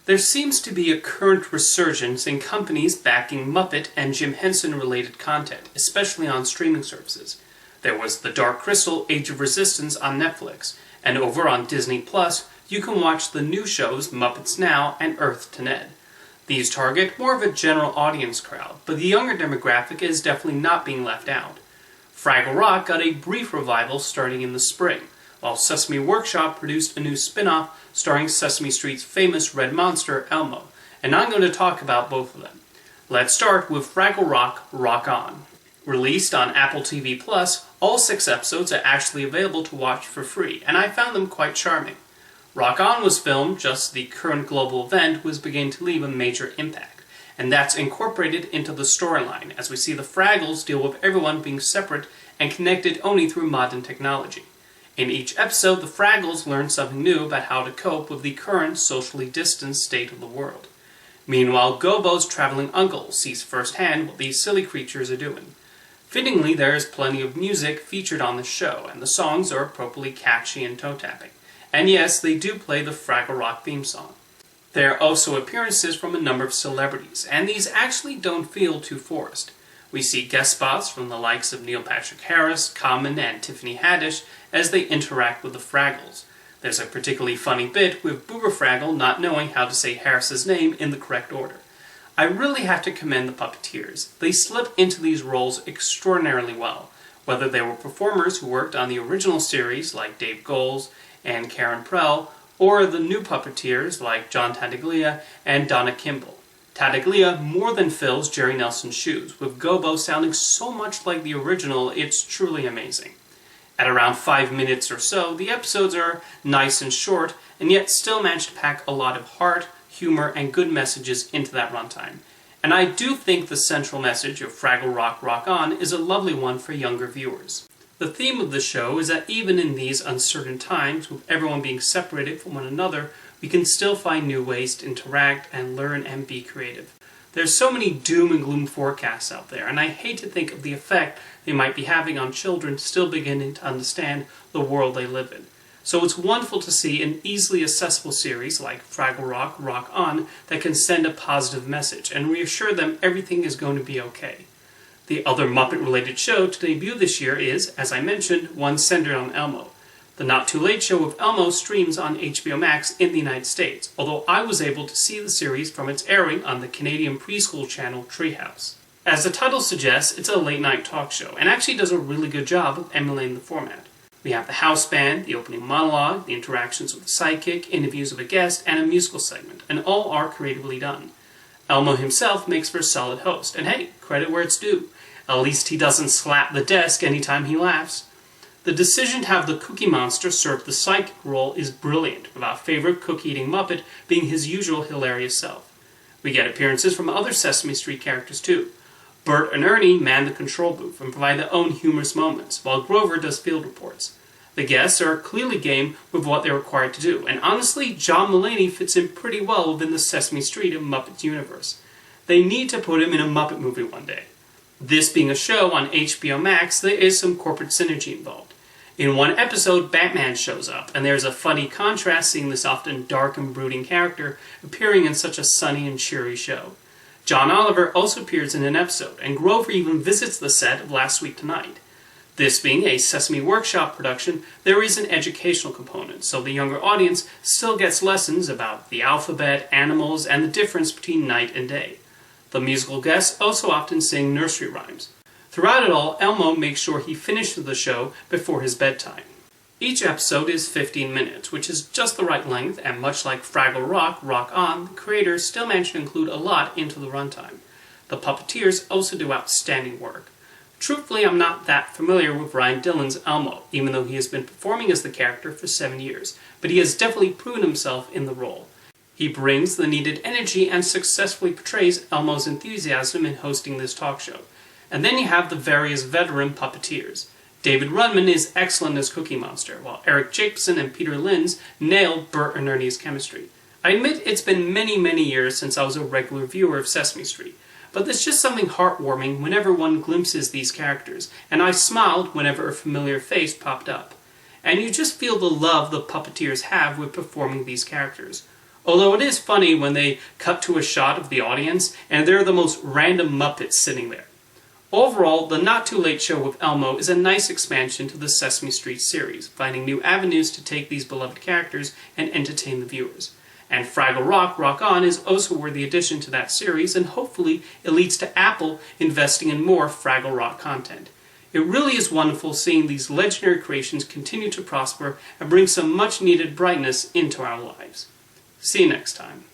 There seems to be a current resurgence in companies backing Muppet and Jim Henson-related content, especially on streaming services. There was The Dark Crystal: Age of Resistance on Netflix, and over on Disney Plus, you can watch the new shows Muppets Now and Earth to Ned. These target more of a general audience crowd, but the younger demographic is definitely not being left out. Fraggle Rock got a brief revival starting in the spring, while Sesame Workshop produced a new spin-off starring Sesame Street's famous red monster, Elmo, and I'm going to talk about both of them. Let's start with Fraggle Rock, Rock On. Released on Apple TV+, all 6 episodes are actually available to watch for free, and I found them quite charming. Rock On was filmed just as the current global event was beginning to leave a major impact, and that's incorporated into the storyline as we see the Fraggles deal with everyone being separate and connected only through modern technology. In each episode, the Fraggles learn something new about how to cope with the current socially distanced state of the world. Meanwhile, Gobo's traveling uncle sees firsthand what these silly creatures are doing. Fittingly, there is plenty of music featured on the show, and the songs are appropriately catchy and toe-tapping. And yes, they do play the Fraggle Rock theme song. There are also appearances from a number of celebrities, and these actually don't feel too forced. We see guest spots from the likes of Neil Patrick Harris, Common, and Tiffany Haddish as they interact with the Fraggles. There's a particularly funny bit with Boober Fraggle not knowing how to say Harris's name in the correct order. I really have to commend the puppeteers. They slip into these roles extraordinarily well, whether they were performers who worked on the original series like Dave Goelz and Karen Prell, or the new puppeteers like John Tattaglia and Donna Kimball. Tattaglia more than fills Jerry Nelson's shoes, with Gobo sounding so much like the original, it's truly amazing. At around 5 minutes or so, the episodes are nice and short, and yet still manage to pack a lot of heart, humor, and good messages into that runtime. And I do think the central message of Fraggle Rock, Rock On is a lovely one for younger viewers. The theme of the show is that even in these uncertain times, with everyone being separated from one another, we can still find new ways to interact and learn and be creative. There's so many doom and gloom forecasts out there, and I hate to think of the effect they might be having on children still beginning to understand the world they live in. So it's wonderful to see an easily accessible series like Fraggle Rock, Rock On that can send a positive message and reassure them everything is going to be okay. The other Muppet-related show to debut this year is, as I mentioned, one centered on Elmo. The Not Too Late Show with Elmo streams on HBO Max in the United States, although I was able to see the series from its airing on the Canadian preschool channel Treehouse. As the title suggests, it's a late-night talk show, and actually does a really good job of emulating the format. We have the house band, the opening monologue, the interactions with the sidekick, interviews of a guest, and a musical segment, and all are creatively done. Elmo himself makes for a solid host, and hey, credit where it's due. At least he doesn't slap the desk anytime he laughs. The decision to have the Cookie Monster serve the sidekick role is brilliant, with our favorite cookie-eating Muppet being his usual hilarious self. We get appearances from other Sesame Street characters too. Bert and Ernie man the control booth and provide their own humorous moments, while Grover does field reports. The guests are clearly game with what they're required to do, and honestly, John Mulaney fits in pretty well within the Sesame Street and Muppets universe. They need to put him in a Muppet movie one day. This being a show on HBO Max, there is some corporate synergy involved. In one episode, Batman shows up, and there's a funny contrast seeing this often dark and brooding character appearing in such a sunny and cheery show. John Oliver also appears in an episode, and Grover even visits the set of Last Week Tonight. This being a Sesame Workshop production, there is an educational component, so the younger audience still gets lessons about the alphabet, animals, and the difference between night and day. The musical guests also often sing nursery rhymes. Throughout it all, Elmo makes sure he finishes the show before his bedtime. Each episode is 15 minutes, which is just the right length, and much like Fraggle Rock, Rock On, the creators still manage to include a lot into the runtime. The puppeteers also do outstanding work. Truthfully, I'm not that familiar with Ryan Dillon's Elmo, even though he has been performing as the character for 7 years, but he has definitely proven himself in the role. He brings the needed energy and successfully portrays Elmo's enthusiasm in hosting this talk show. And then you have the various veteran puppeteers. David Rudman is excellent as Cookie Monster, while Eric Jacobson and Peter Linz nail Bert and Ernie's chemistry. I admit it's been many years since I was a regular viewer of Sesame Street, but there's just something heartwarming whenever one glimpses these characters, and I smiled whenever a familiar face popped up. And you just feel the love the puppeteers have with performing these characters. Although it is funny when they cut to a shot of the audience and they're the most random Muppets sitting there. Overall, The Not Too Late Show with Elmo is a nice expansion to the Sesame Street series, finding new avenues to take these beloved characters and entertain the viewers. And Fraggle Rock, Rock On is also a worthy addition to that series, and hopefully it leads to Apple investing in more Fraggle Rock content. It really is wonderful seeing these legendary creations continue to prosper and bring some much needed brightness into our lives. See you next time.